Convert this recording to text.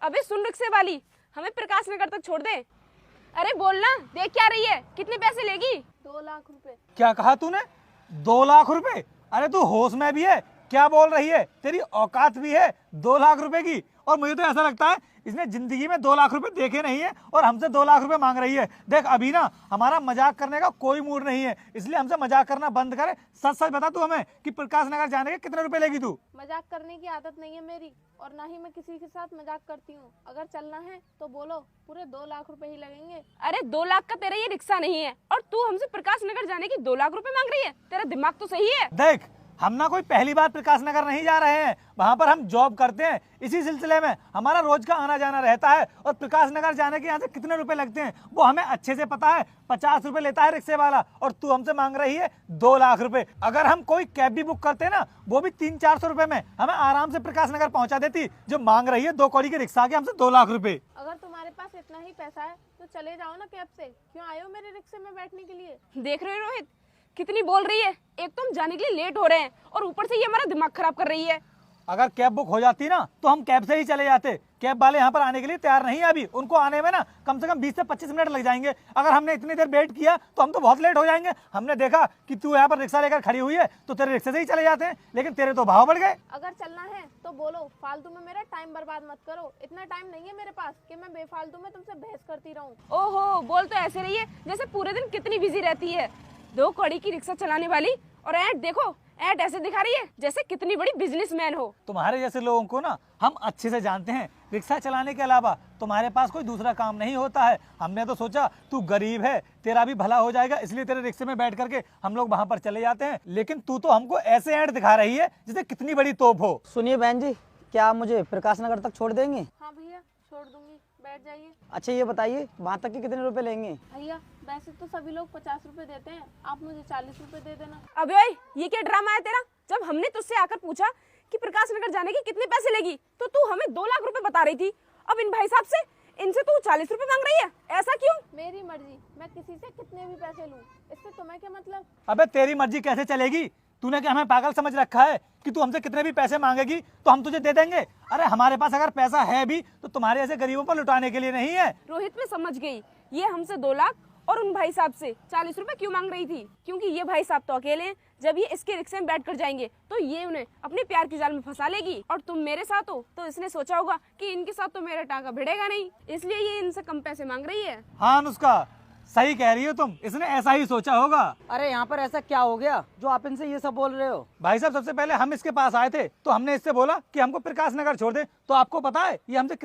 अबे सुन रिक्शे वाली, हमें प्रकाश नगर तक छोड़ दे। अरे बोलना, देख क्या रही है, कितने पैसे लेगी? 2 लाख रुपए। क्या कहा तूने? 2 लाख रुपए? अरे तू होश में भी है? क्या बोल रही है? तेरी औकात भी है 2 लाख रुपए की? और मुझे तो ऐसा लगता है इसने जिंदगी में 2 लाख रुपए देखे नहीं है और हमसे 2 लाख रुपए मांग रही है। देख अभी ना हमारा मजाक करने का कोई मूड नहीं है, इसलिए हमसे मजाक करना बंद करे। सच सच बता तू हमें कि प्रकाश नगर जाने के कितने रुपए लेगी तू? मजाक करने की आदत नहीं है मेरी, और ना ही मैं किसी के साथ मजाक करती हूँ। अगर चलना है तो बोलो, पूरे 2 लाख रुपए ही लगेंगे। अरे 2 लाख का तेरा ये रिक्शा नहीं है और तू हमसे प्रकाश नगर जाने की 2 लाख रुपए मांग रही है? तेरा दिमाग तो सही है? देख हम ना कोई पहली बार प्रकाश नगर नहीं जा रहे हैं, वहां पर हम जॉब करते हैं। इसी सिलसिले में हमारा रोज का आना जाना रहता है और प्रकाश नगर जाने के यहाँ से कितने रुपए लगते हैं वो हमें अच्छे से पता है। 50 रुपए लेता है रिक्शे वाला और तू हमसे मांग रही है 2 लाख रुपए। अगर हम कोई कैब भी बुक करते ना, वो भी 300-400 रुपए में हमें आराम से प्रकाश नगर पहुंचा देती। जो मांग रही है 2 कौड़ी के रिक्शा के हमसे 2 लाख रुपए। अगर तुम्हारे पास इतना ही पैसा है तो चले जाओ ना कैब से, क्यों आए हो मेरे रिक्शे में बैठने के लिए? देख रहे हो रोहित, कितनी बोल रही है। एक तो हम जाने के लिए लेट हो रहे हैं और ऊपर से ये हमारा दिमाग खराब कर रही है। अगर कैब बुक हो जाती ना तो हम कैब से ही चले जाते। कैब वाले यहाँ पर आने के लिए तैयार नहीं है अभी, उनको आने में ना कम से कम 20 से 25 मिनट लग जाएंगे। अगर हमने इतनी देर वेट किया तो हम तो बहुत लेट हो जाएंगे। हमने देखा कि तू यहाँ पर रिक्शा लेकर खड़ी हुई है तो तेरे रिक्शे से ही चले जाते हैं, लेकिन तेरे तो भाव बढ़ गए। अगर चलना है तो बोलो, फालतू में मेरा टाइम बर्बाद मत करो। इतना टाइम नहीं है मेरे पास कि मैं बेफालतू में तुमसे बहस करती रहूं। ओहो, बोल तो ऐसे रही है जैसे पूरे दिन कितनी बिजी रहती है। 2 कौड़ी की रिक्शा चलाने वाली, और ऐड देखो, ऐड ऐसे दिखा रही है जैसे कितनी बड़ी बिजनेसमैन हो। तुम्हारे जैसे लोगों को ना हम अच्छे से जानते हैं। रिक्शा चलाने के अलावा तुम्हारे पास कोई दूसरा काम नहीं होता है। हमने तो सोचा तू गरीब है, तेरा भी भला हो जाएगा, इसलिए तेरे रिक्शे में बैठ करके हम लोग वहां पर चले जाते हैं। लेकिन तू तो हमको ऐसे ऐड दिखा रही है जैसे कितनी बड़ी तोप हो। सुनिए बहन जी, क्या आप मुझे प्रकाश नगर तक छोड़ देंगे? हाँ भैया, छोड़ दूंगी, बैठ जाइए। अच्छा ये बताइए, वहाँ तक के कितने रुपए लेंगे? भैया वैसे तो सभी लोग 50 रुपए देते हैं, आप मुझे 40 रुपए दे देना। अबे ओए, ये क्या ड्रामा है तेरा? जब हमने तुझसे आकर पूछा कि प्रकाश नगर जाने के कितने पैसे लेगी तो तू हमें 2 लाख रुपए बता रही थी। अब इन भाई साहब से, इनसे तू 40 रुपए मांग रही है, ऐसा क्यों? मेरी मर्जी, मैं किसी से कितने भी पैसे लूं, इससे तुम्हें क्या मतलब? अबे तेरी मर्जी कैसे चलेगी? तूने क्या हमें पागल समझ रखा है कि तू हमसे कितने भी पैसे मांगेगी तो हम तुझे दे देंगे? अरे हमारे पास अगर पैसा है भी तो तुम्हारे ऐसे गरीबों पर लुटाने के लिए नहीं है। रोहित मैं समझ गई, ये हमसे 2 लाख और उन भाई साहब से 40 रुपए क्यों मांग रही थी, क्योंकि ये भाई साहब तो अकेले हैं। जब ये इसके रिक्शे में बैठ कर जाएंगे तो ये उन्हें अपने प्यार के जाल में फंसा लेगी, और तुम मेरे साथ हो तो इसने सोचा होगा कि इनके साथ तो मेरा टांका भिड़ेगा नहीं, इसलिए ये इनसे कम पैसे मांग रही है। हाँ अनुष्का, सही कह रही हो तुम, इसने ऐसा ही सोचा होगा। अरे यहाँ पर ऐसा क्या हो गया जो आप इनसे ये सब बोल रहे हो? भाई साहब सबसे पहले हम इसके पास आए थे तो हमने इससे बोला कि हमको प्रकाश नगर छोड़ दे, तो आपको पता है ये हमसे